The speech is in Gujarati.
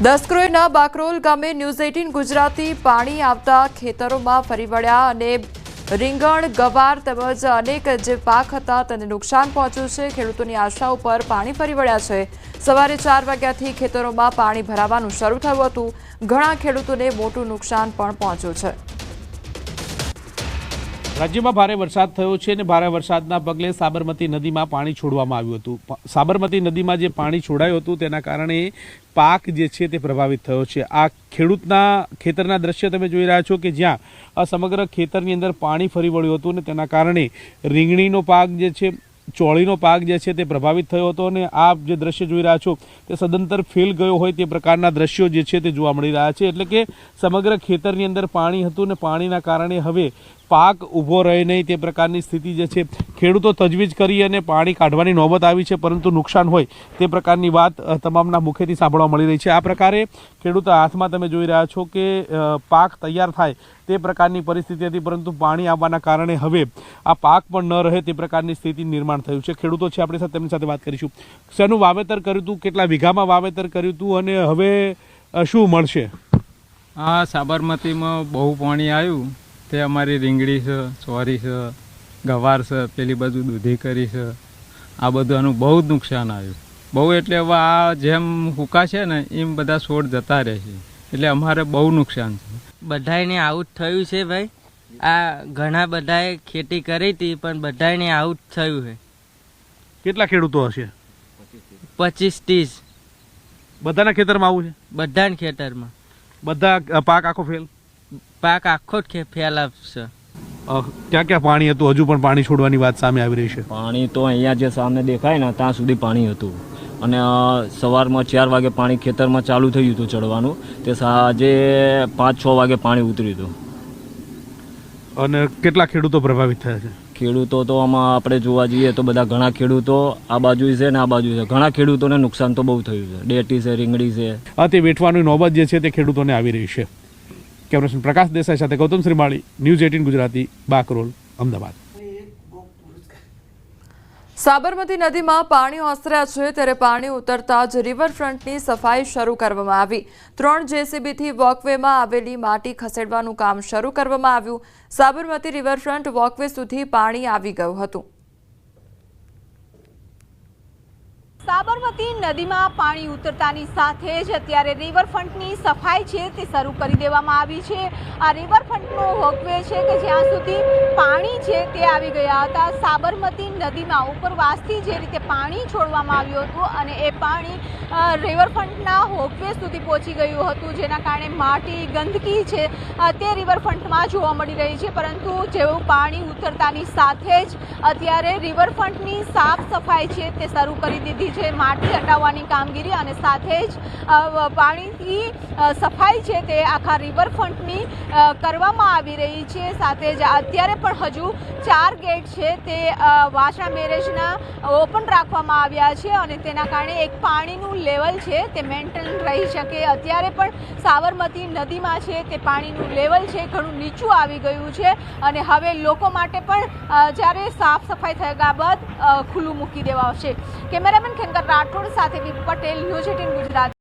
દસક્રોઈના બાકરોલ ગામે ન્યૂઝ 18 ગુજરાતી પાણી આવતા ખેતરોમાં ફરી વળ્યા અને રીંગણ, ગવાર તેમજ અનેક જે પાક હતા તેને નુકસાન પહોંચ્યું છે। ખેડૂતોની આશા ઉપર પાણી ફરી વળ્યા છે। સવારે 4 વાગ્યાથી ખેતરોમાં પાણી ભરાવાનું શરૂ થયું હતું। ઘણા ખેડૂતોને મોટું નુકસાન પણ પહોંચ્યું છે। રાજ્યમાં ભારે વરસાદ થયો છે અને ભારે વરસાદના પગલે સાબરમતી નદીમાં પાણી છોડવામાં આવ્યું હતું। સાબરમતી નદીમાં જે પાણી છોડાયું હતું તેના કારણે પાક જે છે તે પ્રભાવિત થયો છે। આ ખેડૂતના ખેતરના દ્રશ્ય તમે જોઈ રહ્યા છો કે જ્યાં સમગ્ર ખેતરની અંદર પાણી ફરી વળ્યું હતું અને તેના કારણે રીંગણીનો પાક જે છે, ચોળીનો પાક જે છે તે પ્રભાવિત થયો હતો અને આ જે દ્રશ્ય જોઈ રહ્યા છો તે સદંતર ફેલ ગયો હોય તે પ્રકારના દ્રશ્યો જે છે તે જોવા મળી રહ્યા છે। એટલે કે સમગ્ર ખેતરની અંદર પાણી હતું અને પાણીના કારણે હવે પાક ઊભો રહે નહીં તે પ્રકારની સ્થિતિ જે છે ખેડૂતો તજવીજ કરી અને પાણી કાઢવાની નોબત આવી છે, પરંતુ નુકસાન હોય તે પ્રકારની વાત તમામના મુખેથી સાંભળવા મળી રહી છે। આ પ્રકારે ખેડૂતો હાથમાં તમે જોઈ રહ્યા છો કે પાક તૈયાર થાય તે પ્રકારની પરિસ્થિતિ હતી, પરંતુ પાણી આવવાના કારણે હવે આ પાક પણ ન રહે તે પ્રકારની સ્થિતિ નિર્માણ થયું છે। ખેડૂતો છે આપણી સાથે, તેમની સાથે વાત કરીશું। શેનું વાવેતર કર્યું હતું, કેટલા વીઘામાં વાવેતર કર્યું હતું અને હવે શું મળશે? હા, સાબરમતીમાં બહુ પાણી આવ્યું તે અમારી રીંગણી છે, ચોરી છે, ગવાર છે, પેલી બાજુ દૂધી કરી છે, આ બધાનું બહુ જ નુકસાન આવ્યું। બહુ એટલે હવે આ જેમ હુકા છે ને એમ બધા છોડ જતા રહે છે, એટલે અમારે બહુ નુકસાન છે। બધાને આઉટ થયું છે ભાઈ। આ ઘણા બધાએ ખેતી કરી હતી પણ બધાને આઉટ થયું છે। કેટલા ખેડૂતો હશે? 25-30 બધાના ખેતરમાં આવું છે? બધાના ખેતરમાં બધા પાક આખો ફેલ? પાક આખો જ ફેલાવશે। ક્યાં ક્યાં પાણી હતું? હજુ પણ પાણી છોડવાની વાત સામે આવી રહી છે? પાણી તો અહીંયા જે સામે દેખાય ને ત્યાં સુધી પાણી હતું અને સવારમાં 4 વાગે પાણી ખેતરમાં ચાલુ થયું હતું ચડવાનું, તે સાંજે 5-6 વાગે પાણી ઉતર્યું હતું। અને કેટલા ખેડૂતો પ્રભાવિત થયા છે? ખેડૂતો તો આમાં આપણે જોવા જઈએ તો બધા ઘણા ખેડૂતો આ બાજુ છે ને આ બાજુ છે, ઘણા ખેડૂતોને નુકસાન તો બહુ થયું છે। ડેટી છે, રીંગણી છે, તે વેઠવાની નોબત જે છે તે ખેડૂતોને આવી રહી છે। કેમેરામેન પ્રકાશ દેસાઈ સાથે ગૌતમ શ્રીમાળી, ન્યૂઝ 18 ગુજરાતી, બાકરોલ, અમદાવાદ। સાબરમતી નદીમાં પાણી ઓસર્યા છે ત્યારે પાણી ઉતરતા જ રિવરફ્રન્ટની સફાઈ શરૂ કરવામાં આવી। 3 જેસીબીથી વોકવેમાં આવેલી માટી ખસેડવાનું કામ શરૂ કરવામાં આવ્યું। સાબરમતી રિવરફ્રન્ટ વોકવે સુધી પાણી આવી ગયું હતું। સાબરમતી નદીમાં પાણી ઉતરતાની સાથે જ અત્યારે રિવરફ્રન્ટની સફાઈ છે તે શરૂ કરી દેવામાં આવી છે। આ રિવરફ્રન્ટનો વોકવે છે કે જ્યાં સુધી પાણી છે તે આવી ગયા હતા। સાબરમતી નદીમાં ઉપરવાસથી જે રીતે પાણી છોડવામાં આવ્યું હતું અને એ પાણી રિવરફ્રન્ટના વોકવે સુધી પહોંચી ગયું હતું, જેના કારણે માટી, ગંદકી છે તે રિવરફ્રન્ટમાં જોવા મળી રહી છે। પરંતુ જેવું પાણી ઉતરતાની સાથે જ અત્યારે રિવરફ્રન્ટની સાફ સફાઈ છે તે શરૂ કરી દીધી છે। માટી હટાવવાની કામગીરી અને સાથે જ પાણીથી સફાઈ છે તે આખા રિવરફ્રન્ટની કરવામાં આવી રહી છે। સાથે જ અત્યારે પણ હજુ 4 ગેટ છે તે વાસણા બેરેજના ઓપન રાખવામાં આવ્યા છે અને તેના કારણે એક પાણીનું લેવલ છે તે મેન્ટેન રહી શકે। અત્યારે પણ સાબરમતી નદીમાં છે તે પાણીનું લેવલ છે ઘણું નીચું આવી ગયું છે અને હવે લોકો માટે પણ જ્યારે સાફ સફાઈ થયા બાદ ખુલ્લું મૂકી દેવાશે। કેમેરામેન ખેંકર રાઠોડ સાથે પટેલ, ન્યૂઝ 18 ગુજરાત।